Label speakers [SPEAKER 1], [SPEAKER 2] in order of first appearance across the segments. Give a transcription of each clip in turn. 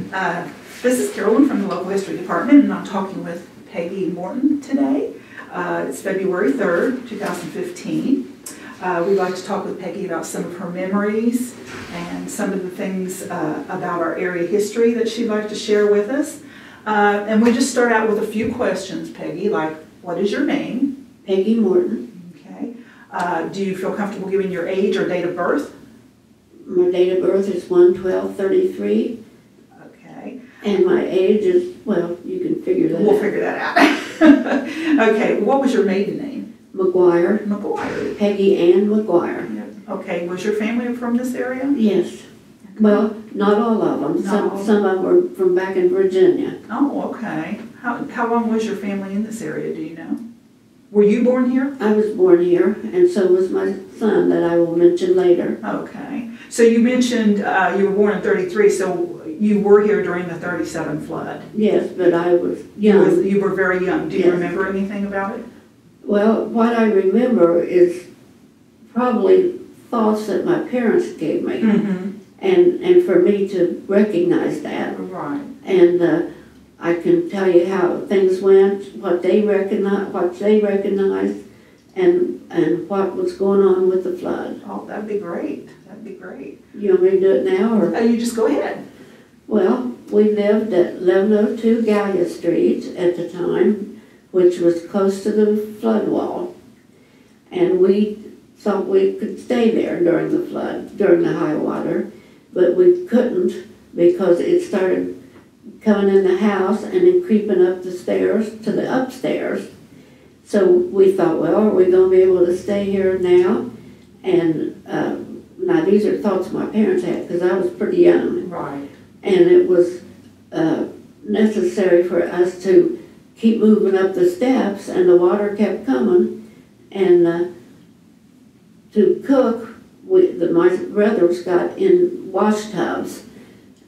[SPEAKER 1] This is Carolyn from the Local History Department, and I'm talking with Peggy Morton today. It's February 3rd, 2015. We'd like to talk with Peggy about some of her memories and some of the things about our area history that she'd like to share with us. And we just start out with a few questions, Peggy, like, what is your name?
[SPEAKER 2] Peggy Morton.
[SPEAKER 1] Okay. Do you feel comfortable giving your age or date of birth?
[SPEAKER 2] My date of birth is 1/12/33.
[SPEAKER 1] Okay.
[SPEAKER 2] And my age is, well, you can figure that out.
[SPEAKER 1] We'll figure that out. Okay. What was your maiden name?
[SPEAKER 2] McGuire.
[SPEAKER 1] McGuire.
[SPEAKER 2] Peggy Ann McGuire.
[SPEAKER 1] Okay. Was your family from this area?
[SPEAKER 2] Yes. Well, not all of them.
[SPEAKER 1] No.
[SPEAKER 2] Some of them were from back in Virginia.
[SPEAKER 1] Oh, okay. How long was your family in this area, do you know? Were you born here?
[SPEAKER 2] I was born here, and so was my son that I will mention later.
[SPEAKER 1] Okay. So you mentioned you were born in 33, so you were here during the 37 flood.
[SPEAKER 2] Yes, but I was young.
[SPEAKER 1] You were very young. Do you
[SPEAKER 2] Yes.
[SPEAKER 1] remember anything about it?
[SPEAKER 2] Well, what I remember is probably thoughts that my parents gave me, and for me to recognize that.
[SPEAKER 1] Right.
[SPEAKER 2] And I can tell you how things went, what they recognized, and what was going on with the flood.
[SPEAKER 1] Oh, that'd be great. That'd be great.
[SPEAKER 2] You want me to do it now, or?
[SPEAKER 1] You just go ahead.
[SPEAKER 2] Well, we lived at 1102 Gallia Street at the time, which was close to the flood wall. And we thought we could stay there during the flood, during the high water, but we couldn't because it started coming in the house and then creeping up the stairs to the upstairs. So we thought, well, are we going to be able to stay here now? And now these are thoughts my parents had because I was pretty young.
[SPEAKER 1] Right.
[SPEAKER 2] And it was necessary for us to keep moving up the steps, and the water kept coming. And to cook, my brothers got in wash tubs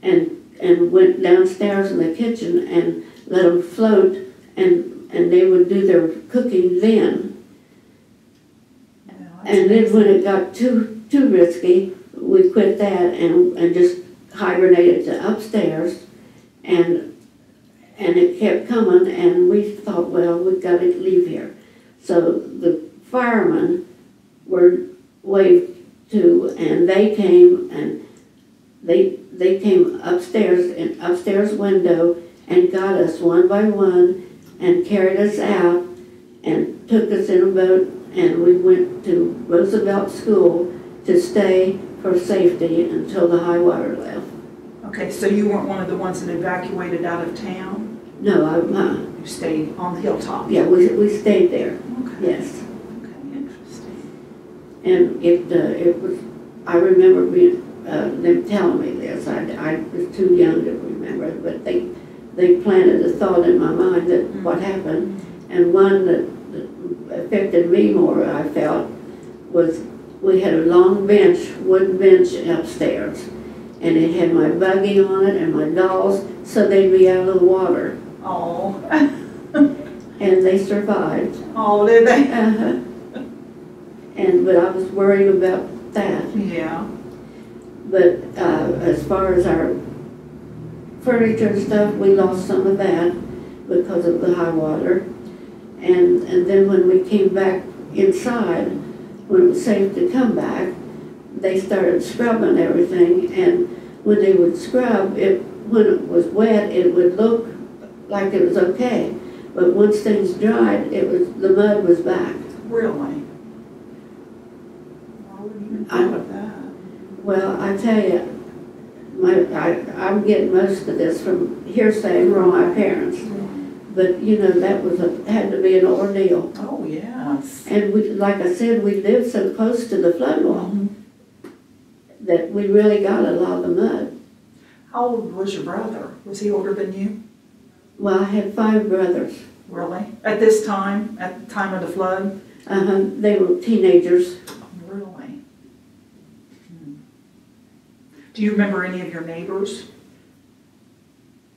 [SPEAKER 2] and went downstairs in the kitchen and let them float, and they would do their cooking then. And then when it got too risky, we quit that and just hibernated to upstairs, and it kept coming, and we thought, well, we've got to leave here. So the firemen were waved to, and they came, and they came upstairs, in upstairs window, and got us one by one and carried us out and took us in a boat, and we went to Roosevelt School to stay for safety until the high water left.
[SPEAKER 1] Okay, so you weren't one of the ones that evacuated out of town?
[SPEAKER 2] No,
[SPEAKER 1] You stayed on the hilltop?
[SPEAKER 2] yeah, we stayed there.
[SPEAKER 1] Okay.
[SPEAKER 2] Yes.
[SPEAKER 1] Okay, interesting.
[SPEAKER 2] And it was, I remember them telling me this. I was too young to remember it, but they planted a thought in my mind that what happened, and one that affected me more, I felt, was we had a long bench, wooden bench upstairs, and it had my buggy on it and my dolls, so they'd be out of the water.
[SPEAKER 1] Oh.
[SPEAKER 2] And they survived.
[SPEAKER 1] Oh, did they?
[SPEAKER 2] But I was worried about that.
[SPEAKER 1] Yeah.
[SPEAKER 2] But as far as our furniture and stuff, we lost some of that because of the high water. And then when we came back inside, when it was safe to come back, they started scrubbing everything. And when they would scrub, when it was wet, it would look like it was okay. But once things dried, the mud was back.
[SPEAKER 1] Really? I wouldn't even think of that.
[SPEAKER 2] Well, I tell you, I'm getting most of this from hearsay from my parents. But, you know, that had to be an ordeal.
[SPEAKER 1] Oh, yes.
[SPEAKER 2] And like I said, we lived so close to the flood wall that we really got a lot of the mud.
[SPEAKER 1] How old was your brother? Was he older than you?
[SPEAKER 2] Well, I had 5 brothers.
[SPEAKER 1] Really? At this time? At the time of the flood?
[SPEAKER 2] They were teenagers.
[SPEAKER 1] Really? Do you remember any of your neighbors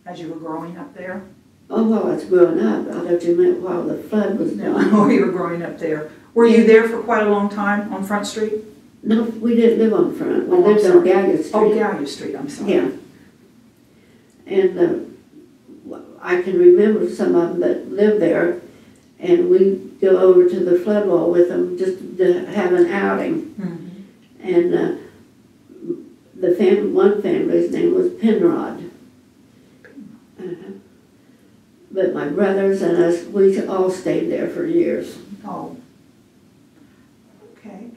[SPEAKER 1] as you were growing up there?
[SPEAKER 2] Oh, while I was growing up. I thought you meant while the flood was going.
[SPEAKER 1] No, you were growing up there. Were you there for quite a long time on Front Street?
[SPEAKER 2] No, we didn't live on Front. We lived on Gallia Street.
[SPEAKER 1] Oh, Gallia Street, I'm sorry.
[SPEAKER 2] Yeah. And I can remember some of them that lived there, and we'd go over to the flood wall with them just to have an outing. And one family's name was Penrod. But my brothers and us, we all stayed there for years.
[SPEAKER 1] Oh. Okay.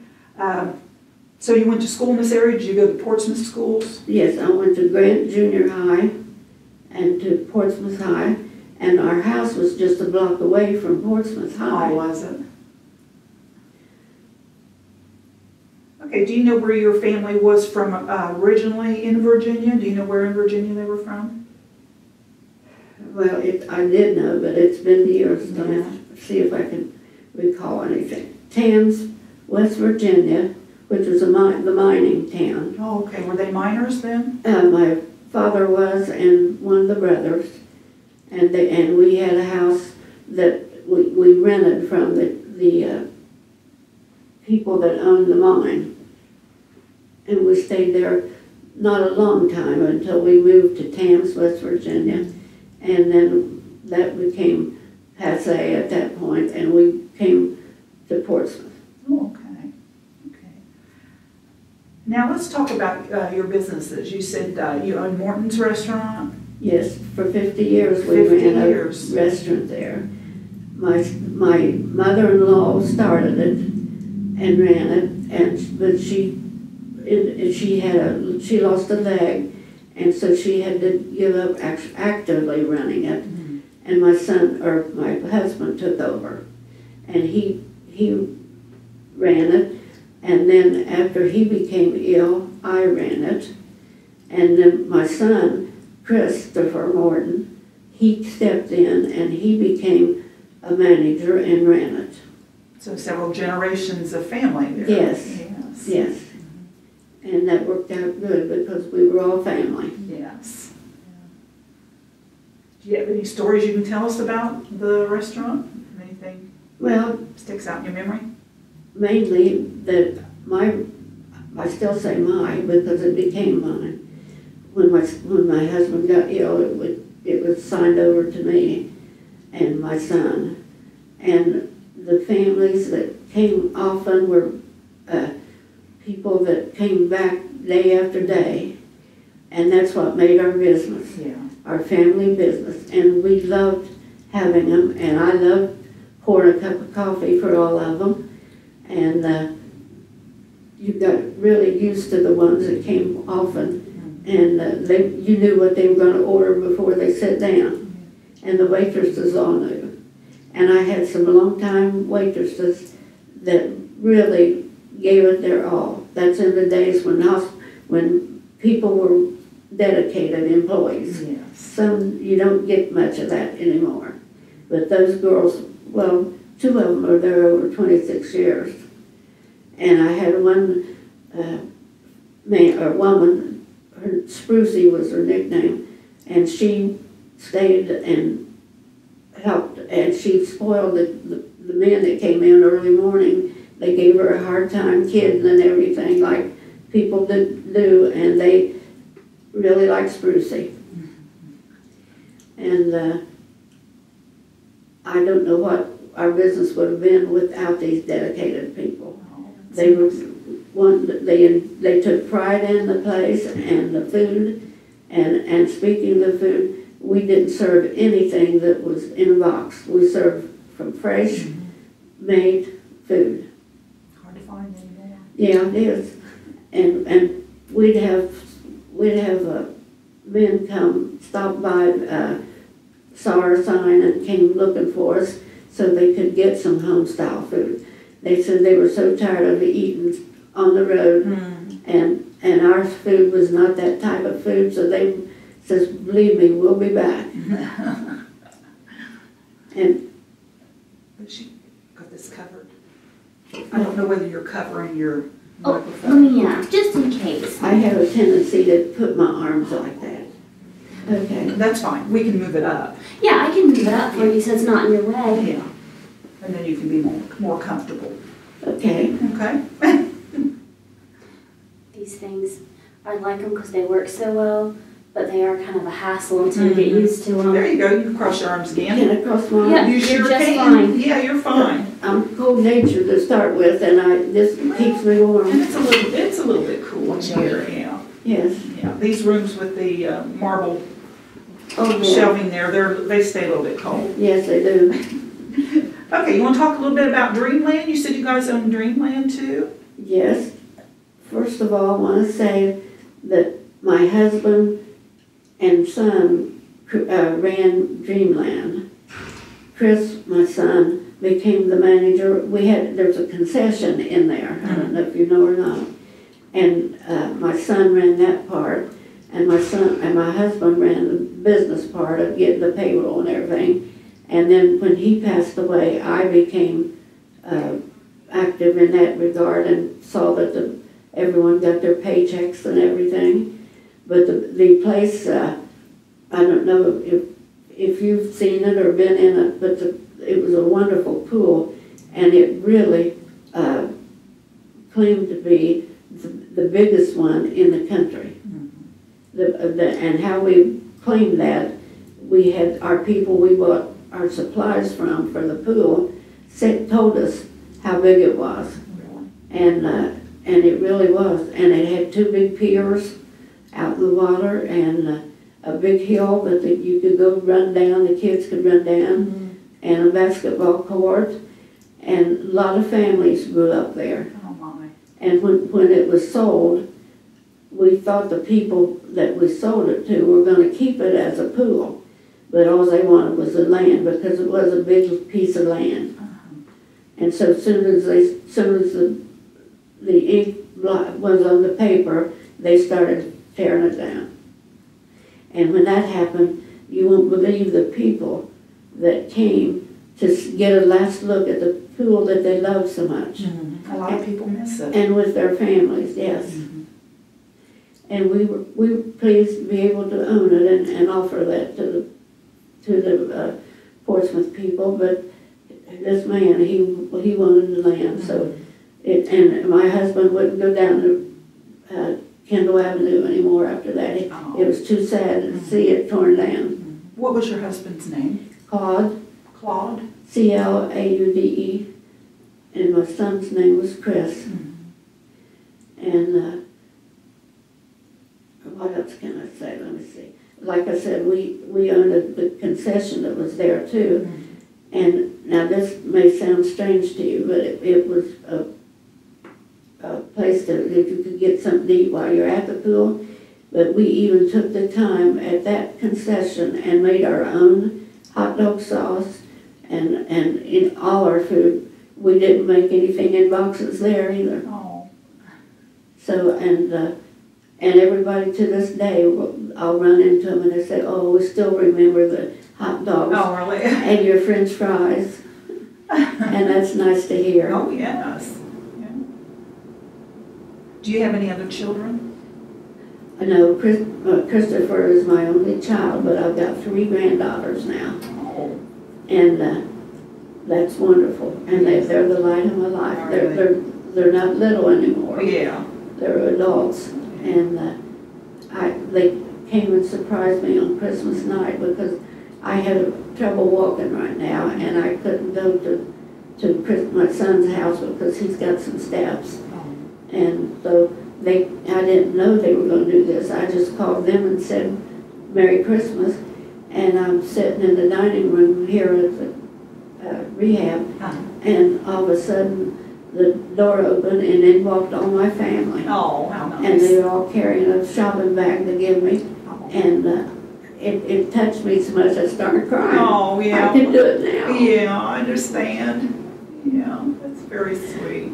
[SPEAKER 1] So you went to school in this area? Did you go to Portsmouth schools?
[SPEAKER 2] Yes, I went to Grant Junior High and to Portsmouth High, and our house was just a block away from Portsmouth High.
[SPEAKER 1] Oh, was it? Okay, do you know where your family was from originally in Virginia? Do you know where in Virginia they were from?
[SPEAKER 2] Well, I did know, but it's been years. So let's see if I can recall anything. Thames, West Virginia, which was the mining town.
[SPEAKER 1] Oh, okay. Were they miners then?
[SPEAKER 2] My father was, and one of the brothers, and we had a house that we rented from the people that owned the mine, and we stayed there not a long time until we moved to Thames, West Virginia, and then that became passé at that point, and we came to Portsmouth.
[SPEAKER 1] Oh, okay. Now let's talk about your businesses. You said you own Morton's restaurant?
[SPEAKER 2] Yes, for 50 years we ran a restaurant there. My mother-in-law started it and ran it, but she lost a leg, and so she had to give up actively running it. And my husband took over, and he ran it. And then after he became ill, I ran it. And then my son, Christopher Morton, he stepped in and he became a manager and ran it.
[SPEAKER 1] So several generations of family there.
[SPEAKER 2] Yes. And that worked out good because we were all family.
[SPEAKER 1] Yes. Do you have any stories you can tell us about the restaurant? Anything sticks out in your memory?
[SPEAKER 2] Mainly that I still say my because it became mine. When my husband got ill, it was signed over to me and my son. And the families that came often were people that came back day after day, and that's what made our business, our family business. And we loved having them, and I loved pouring a cup of coffee for all of them. And you got really used to the ones that came often, and you knew what they were going to order before they sat down, and the waitresses all knew. And I had some long-time waitresses that really gave it their all. That's in the days when people were dedicated employees. Some, you don't get much of that anymore. But those girls, well, 2 of them are there over 26 years. And I had one woman, her Sprucey was her nickname, and she stayed and helped, and she spoiled the men that came in early morning. They gave her a hard time kidding and everything like people do, and they really liked Sprucey. And I don't know what our business would have been without these dedicated people. They were they took pride in the place and the food, and speaking of the food, we didn't serve anything that was in a box. We served from fresh made food.
[SPEAKER 1] Hard to find anymore.
[SPEAKER 2] Yeah, it is. And we'd have men come, stop by, saw our sign and came looking for us so they could get some home-style food. They said they were so tired of eating on the road, and our food was not that type of food, so they says, believe me, we'll be back. And
[SPEAKER 1] she got this covered. I don't know whether you're covering your microphone.
[SPEAKER 3] Oh, let me just in case.
[SPEAKER 2] I have a tendency to put my arms like that. Okay.
[SPEAKER 1] That's fine. We can move it up.
[SPEAKER 3] Yeah, I can move it up for you so it's not in your way.
[SPEAKER 1] Yeah. And then you can be more comfortable.
[SPEAKER 2] Okay.
[SPEAKER 1] Okay.
[SPEAKER 3] These things, I like them because they work so well, but they are kind of a hassle until you get used to them.
[SPEAKER 1] There you go. You can cross your arms again.
[SPEAKER 2] Can I cross my arms?
[SPEAKER 3] Yeah,
[SPEAKER 1] You
[SPEAKER 3] you're
[SPEAKER 1] sure
[SPEAKER 3] just
[SPEAKER 1] can.
[SPEAKER 3] fine.
[SPEAKER 1] Yeah, you're fine.
[SPEAKER 2] I'm cold-natured to start with, and this keeps me
[SPEAKER 1] And
[SPEAKER 2] warm.
[SPEAKER 1] it's a little bit cool in here. Yeah.
[SPEAKER 2] Yes.
[SPEAKER 1] Yeah. These rooms with the marble
[SPEAKER 2] Oh, yeah.
[SPEAKER 1] shelving there, they stay a little bit cold.
[SPEAKER 2] Yes, they do.
[SPEAKER 1] Okay, you want to talk a little bit about Dreamland? You said you guys own Dreamland too?
[SPEAKER 2] Yes. First of all, I want to say that my husband and son ran Dreamland. Chris, my son, became the manager. There's a concession in there. I don't know if you know or not. And my son ran that part, and my husband ran the business part of getting the payroll and everything. And then when he passed away, I became active in that regard and saw that everyone got their paychecks and everything. But the place, I don't know if you've seen it or been in it, but it was a wonderful pool, and it really claimed to be the biggest one in the country. And how we claimed that, we had our people we bought our supplies from for the pool told us how big it was. And it really was. And it had 2 big piers out in the water and a big hill that you could go run down, the kids could run down, and a basketball court. And a lot of families grew up there.
[SPEAKER 1] Oh my.
[SPEAKER 2] And when it was sold, we thought the people that we sold it to were going to keep it as a pool. But all they wanted was the land, because it was a big piece of land. And so as soon as the ink was on the paper, they started tearing it down. And when that happened, you won't believe the people that came to get a last look at the pool that they loved so much.
[SPEAKER 1] A lot of people miss it.
[SPEAKER 2] And with their families, yes. And we were pleased to be able to own it and offer that to the Portsmouth people, but this man, he wanted the land, so and my husband wouldn't go down to Kendall Avenue anymore after that. It was too sad to see it torn down.
[SPEAKER 1] What was your husband's name?
[SPEAKER 2] Claude.
[SPEAKER 1] Claude?
[SPEAKER 2] C-L-A-U-D-E. And my son's name was Chris. And what else can I say? Let me see. Like I said, we owned the concession that was there too. And now this may sound strange to you, but it was a place that you could get something to eat while you're at the pool. But we even took the time at that concession and made our own hot dog sauce and in all our food. We didn't make anything in boxes there either.
[SPEAKER 1] Oh.
[SPEAKER 2] So, and everybody to this day, I'll run into them and they say, oh, we still remember the hot dogs
[SPEAKER 1] really?
[SPEAKER 2] and your French fries. And that's nice to hear.
[SPEAKER 1] Oh, yes. Yeah. Do you have any other children?
[SPEAKER 2] I know Christopher is my only child, but I've got 3 granddaughters now.
[SPEAKER 1] Oh.
[SPEAKER 2] And that's wonderful. And they're the light of my life. They're not little anymore.
[SPEAKER 1] Yeah.
[SPEAKER 2] They're adults. And they came and surprised me on Christmas night because I had trouble walking right now, and I couldn't go to my son's house because he's got some steps.
[SPEAKER 1] Oh.
[SPEAKER 2] And so I didn't know they were going to do this. I just called them and said, Merry Christmas. And I'm sitting in the dining room here at the rehab, and all of a sudden the door opened and in walked all my family.
[SPEAKER 1] Oh, how nice.
[SPEAKER 2] And they were all carrying a shopping bag to give me.
[SPEAKER 1] Oh.
[SPEAKER 2] And it touched me so much I started crying.
[SPEAKER 1] Oh, yeah.
[SPEAKER 2] I can do it now.
[SPEAKER 1] Yeah, I understand. Yeah, that's very sweet.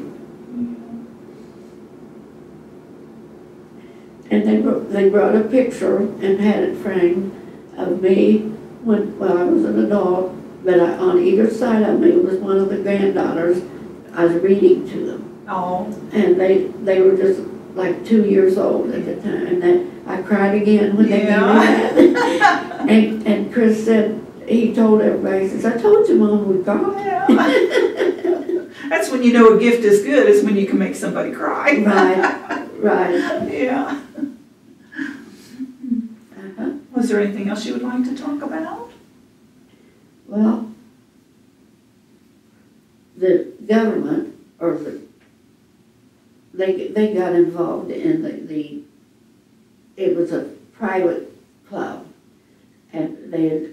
[SPEAKER 2] And they brought a picture and had it framed of me when I was an adult, but on either side of me was one of the granddaughters. I was reading to them.
[SPEAKER 1] Oh.
[SPEAKER 2] And they were just like 2 years old at the time. And then I cried again when they gave me that. and Chris said, he told everybody, he says, I told you, Mom, we cried.
[SPEAKER 1] Yeah. That's when you know a gift is good, is when you can make somebody cry.
[SPEAKER 2] Right.
[SPEAKER 1] Yeah. Was there anything else you would like to talk about?
[SPEAKER 2] Well, the government, or they got involved in it was a private club, and they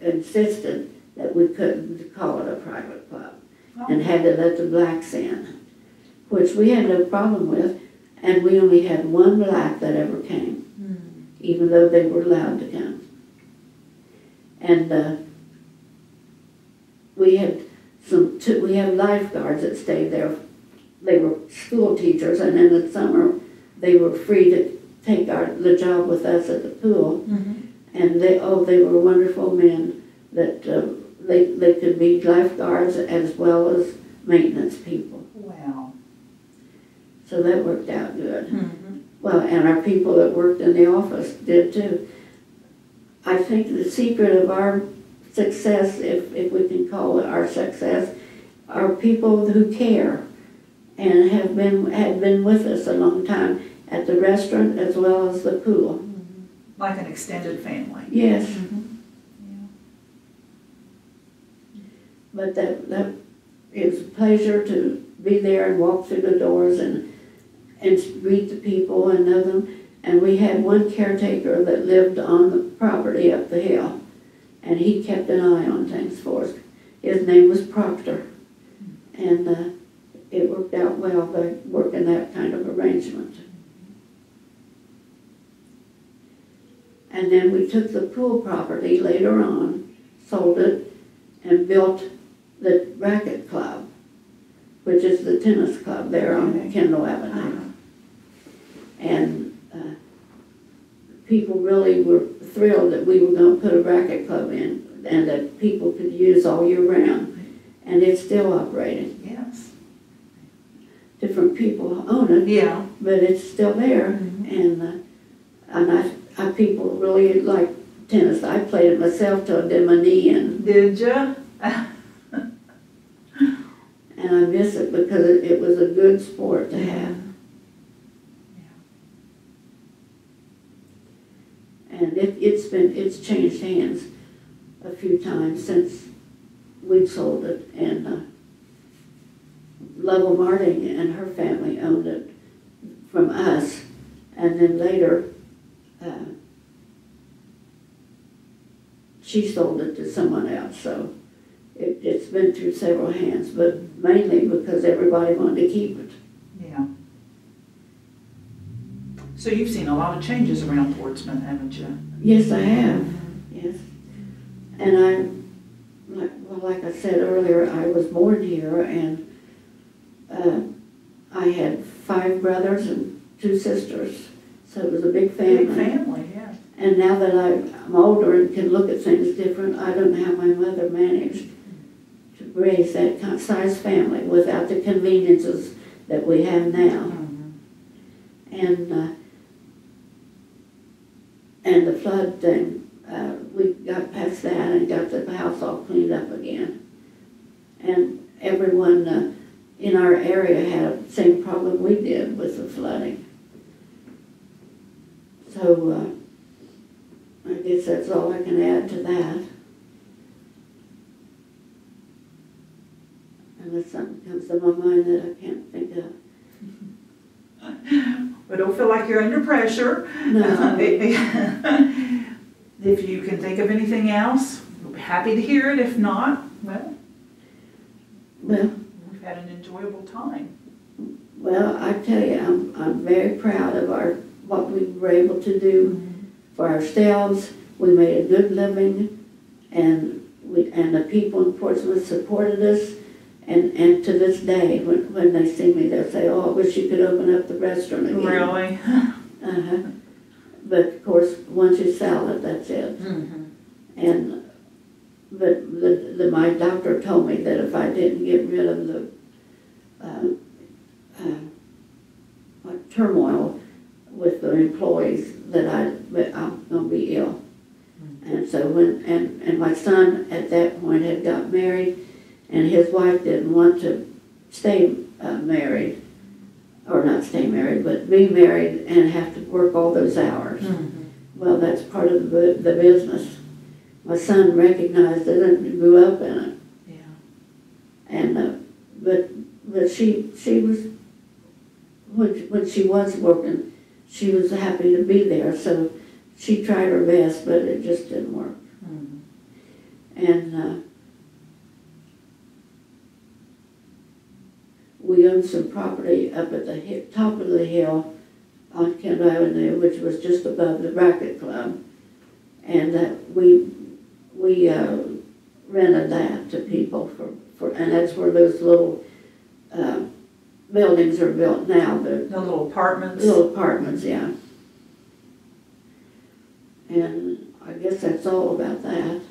[SPEAKER 2] insisted that we couldn't call it a private club, and had to let the blacks in, which we had no problem with, and we only had one black that ever came, even though they were allowed to come. And we had lifeguards that stayed there. They were school teachers, and in the summer they were free to take the job with us at the pool. And they were wonderful men that they could be lifeguards as well as maintenance people.
[SPEAKER 1] Wow.
[SPEAKER 2] So that worked out good. Well, and our people that worked in the office did too. I think the secret of our success, if we can call it our success, are people who care and had been with us a long time at the restaurant as well as the pool.
[SPEAKER 1] Like an extended family.
[SPEAKER 2] Yes.
[SPEAKER 1] Yeah.
[SPEAKER 2] But that it was a pleasure to be there and walk through the doors and greet the people and know them. And we had one caretaker that lived on the property up the hill, and he kept an eye on things for us. His name was Proctor, and it worked out well by working that kind of arrangement. And then we took the pool property later on, sold it, and built the racket club, which is the tennis club there on Kendall Avenue. And people really were thrilled that we were going to put a racket club in and that people could use all year round. And it's still operating.
[SPEAKER 1] Yes.
[SPEAKER 2] Different people own it,
[SPEAKER 1] Yeah.
[SPEAKER 2] but it's still there. And people really like tennis. I played it myself till I did my knee in.
[SPEAKER 1] Did ya?
[SPEAKER 2] And I miss it because it was a good sport to have. And it's changed hands a few times since we sold it. And Lovell Marting and her family owned it from us. And then later, she sold it to someone else. So it's been through several hands, but mainly because everybody wanted to keep it.
[SPEAKER 1] Yeah. So you've seen a lot of changes around Portsmouth, haven't you?
[SPEAKER 2] Yes, I have. Yes. And like I said earlier, I was born here, and I had 5 brothers and 2 sisters. So it was a big family.
[SPEAKER 1] Big family, yeah.
[SPEAKER 2] And now that I'm older and can look at things different, I don't know how my mother managed to raise that kind of size family without the conveniences that we have now. And the flood thing, we got past that and got the house all cleaned up again. And everyone in our area had the same problem we did with the flooding. So I guess that's all I can add to that. Unless something comes to my mind that I can't think of.
[SPEAKER 1] But don't feel like you're under pressure.
[SPEAKER 2] No.
[SPEAKER 1] If you can think of anything else, we'll be happy to hear it. If not, well, we've had an enjoyable time.
[SPEAKER 2] Well, I tell you, I'm very proud of what we were able to do for ourselves. We made a good living, and the people in Portsmouth supported us. And to this day, when they see me, they'll say, "Oh, I wish you could open up the restaurant again."
[SPEAKER 1] Really?
[SPEAKER 2] But of course, once you sell it, that's it. But my doctor told me that if I didn't get rid of the turmoil with the employees, that I'm going to be ill. And so and my son at that point had got married, and his wife didn't want to stay married, or not stay married, but be married and have to work all those hours. well, that's part of the business. My son recognized it and grew up in it.
[SPEAKER 1] Yeah.
[SPEAKER 2] And, but she was, when she was working, she was happy to be there, so she tried her best, but it just didn't work.
[SPEAKER 1] Mm-hmm.
[SPEAKER 2] And we owned some property up at the top of the hill on Kent Avenue, which was just above the racket club, and we rented that to people and that's where those little buildings are built now. The
[SPEAKER 1] little apartments.
[SPEAKER 2] Little apartments, yeah. And I guess that's all about that.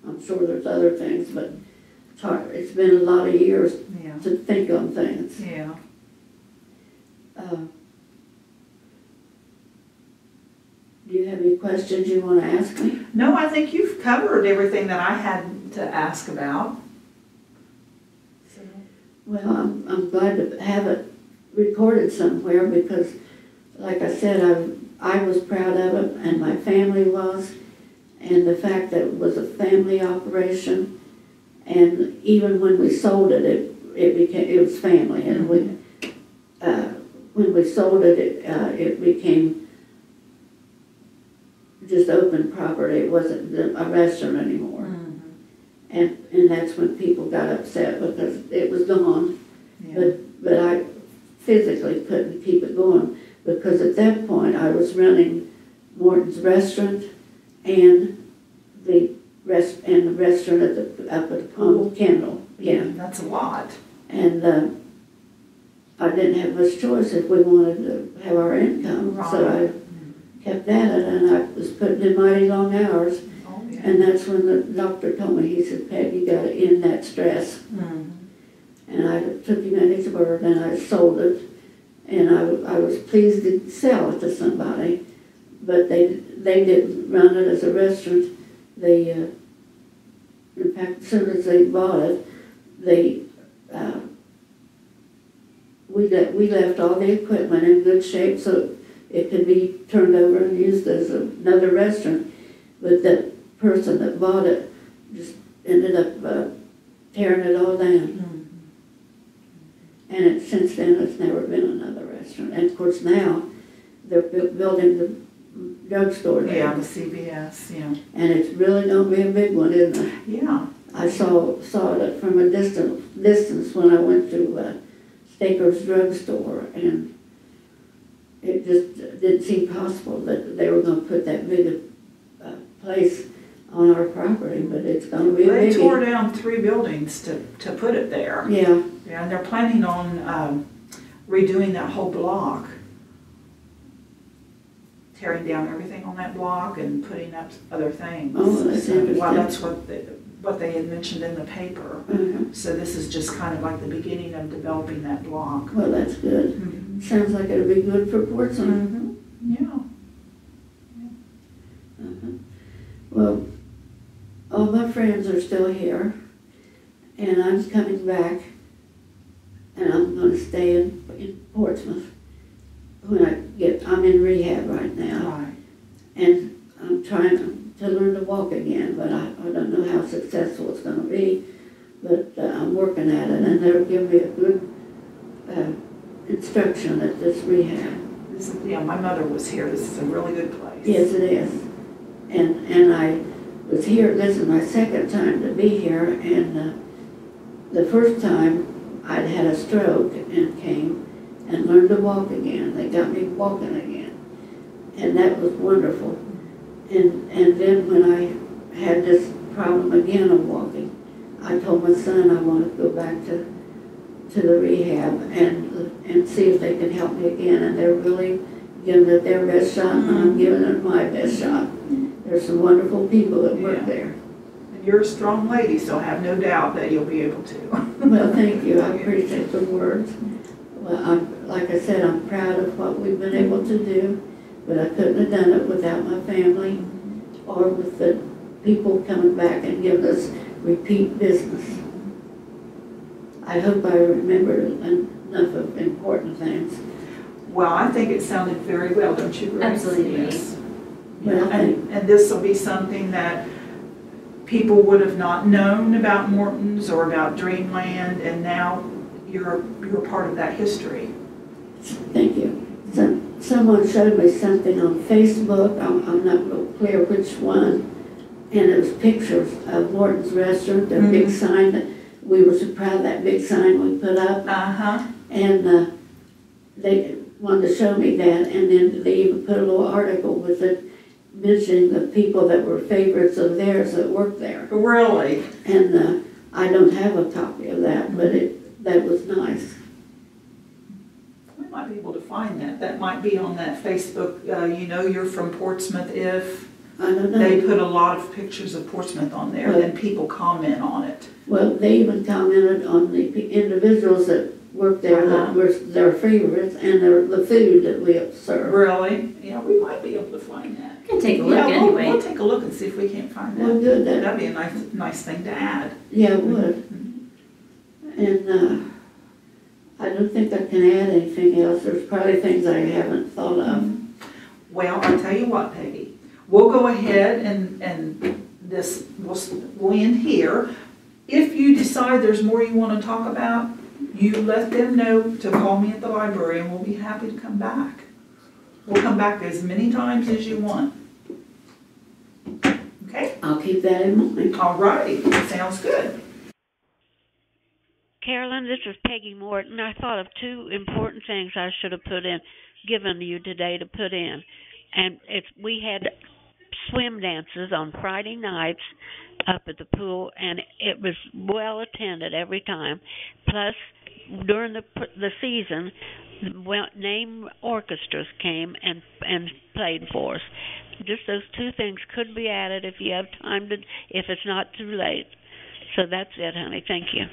[SPEAKER 2] I'm sure there's other things, but it's hard. It's been a lot of years to think on things.
[SPEAKER 1] Yeah.
[SPEAKER 2] Do you have any questions you want to ask me?
[SPEAKER 1] No, I think you've covered everything that I had to ask about. So.
[SPEAKER 2] Well, I'm glad to have it recorded somewhere because, like I said, I was proud of it, and my family was, and the fact that it was a family operation, and even when we sold it, it was family, and when we sold it, it became just open property. It wasn't a restaurant anymore.
[SPEAKER 1] Mm-hmm.
[SPEAKER 2] And that's when people got upset because it was gone.
[SPEAKER 1] Yeah.
[SPEAKER 2] But I physically couldn't keep it going because at that point I was running Morton's restaurant and the restaurant up at the Pond Kendall. Yeah.
[SPEAKER 1] That's a lot.
[SPEAKER 2] And I didn't have much choice if we wanted to have our income.
[SPEAKER 1] Right.
[SPEAKER 2] So I kept at it, and I was putting in mighty long hours.
[SPEAKER 1] Oh, yeah.
[SPEAKER 2] And that's when the doctor told me, he said, Peg, you got to end that stress.
[SPEAKER 1] Mm-hmm.
[SPEAKER 2] And I took him at his word, and I sold it. And I was pleased to sell it to somebody, but they didn't run it as a restaurant. They, in fact, as soon as they bought it, we left all the equipment in good shape so it could be turned over and used as another restaurant. But the person that bought it just ended up tearing it all down.
[SPEAKER 1] Mm-hmm.
[SPEAKER 2] And since then, it's never been another restaurant. And of course now, they're building the drugstore there.
[SPEAKER 1] Yeah, the CVS, yeah.
[SPEAKER 2] And it's really going to be a big one, isn't it?
[SPEAKER 1] Yeah.
[SPEAKER 2] I saw it from a distance when I went to Staker's drugstore, and it just didn't seem possible that they were going to put that big place on our property, but it's going to be
[SPEAKER 1] They
[SPEAKER 2] a biggie.
[SPEAKER 1] tore down 3 buildings to put it there.
[SPEAKER 2] Yeah.
[SPEAKER 1] Yeah, and they're planning on redoing that whole block. Tearing down everything on that block and putting up other things.
[SPEAKER 2] Oh, that's interesting.
[SPEAKER 1] Well, that's what they had mentioned in the paper.
[SPEAKER 2] Uh-huh.
[SPEAKER 1] So this is just kind of like the beginning of developing that block.
[SPEAKER 2] Well, that's good.
[SPEAKER 1] Mm-hmm.
[SPEAKER 2] Sounds like it'll be good for Portsmouth.
[SPEAKER 1] Mm-hmm. Yeah.
[SPEAKER 2] Uh-huh. Well, all my friends are still here, and I'm coming back, and I'm going to stay in Portsmouth. I'm in rehab right now,
[SPEAKER 1] Right.
[SPEAKER 2] and I'm trying to learn to walk again, but I don't know how successful it's going to be, but I'm working at it, and they'll give me a good instruction at this rehab.
[SPEAKER 1] Yeah, my mother was here. This is a really good place.
[SPEAKER 2] Yes, it is. And I was here, this is my second time to be here, and the first time I'd had a stroke and came and learned to walk again. They got me walking again. And that was wonderful. And then when I had this problem again of walking, I told my son I want to go back to the rehab and see if they can help me again. And they're really giving it their best shot, and I'm giving it my best shot. There's some wonderful people that work there.
[SPEAKER 1] And you're a strong lady, so I have no doubt that you'll be able to.
[SPEAKER 2] Well, thank you. I appreciate the words. Well, like I said, I'm proud of what we've been able to do, but I couldn't have done it without my family or with the people coming back and giving us repeat business. I hope I remembered enough of important things.
[SPEAKER 1] Well, I think it sounded very well, don't you, Grace?
[SPEAKER 3] Absolutely.
[SPEAKER 1] Yes.
[SPEAKER 2] Well,
[SPEAKER 1] And this will be something that people would have not known about Morton's or about Dreamland, and now you're part of that history.
[SPEAKER 2] Thank you. Someone showed me something on Facebook, I'm not real clear which one, and it was pictures of Morton's restaurant, their big sign that we were so proud of, that big sign we put up. And they wanted to show me that, and then they even put a little article with it mentioning the people that were favorites of theirs that worked there.
[SPEAKER 1] Really?
[SPEAKER 2] And I don't have a copy of that, but that was nice.
[SPEAKER 1] We might be able to find that. That might be on that Facebook, you're from Portsmouth if.
[SPEAKER 2] I don't know.
[SPEAKER 1] They put a lot of pictures of Portsmouth on there, and then people comment on it.
[SPEAKER 2] Well, they even commented on the individuals that worked there that were their favorites and the food that we served.
[SPEAKER 1] Really? Yeah, we might be able to find that.
[SPEAKER 3] We can take a look anyway.
[SPEAKER 1] We'll take a look and see if we can't find that.
[SPEAKER 2] Well, good.
[SPEAKER 1] That'd be a nice thing to add.
[SPEAKER 2] Yeah, it would. And I don't think I can add anything else. There's probably things I haven't thought of.
[SPEAKER 1] Well, I'll tell you what, Peggy. We'll go ahead and we'll end here. If you decide there's more you want to talk about, you let them know to call me at the library, and we'll be happy to come back. We'll come back as many times as you want. Okay?
[SPEAKER 2] I'll keep that in mind.
[SPEAKER 1] All righty. Sounds good.
[SPEAKER 4] Carolyn, this is Peggy Morton. I thought of two important things I should have given you today to put in. And we had swim dances on Friday nights up at the pool, and it was well attended every time. Plus, during the season, name orchestras came and played for us. Just those two things could be added if you have time if it's not too late. So that's it, honey. Thank you.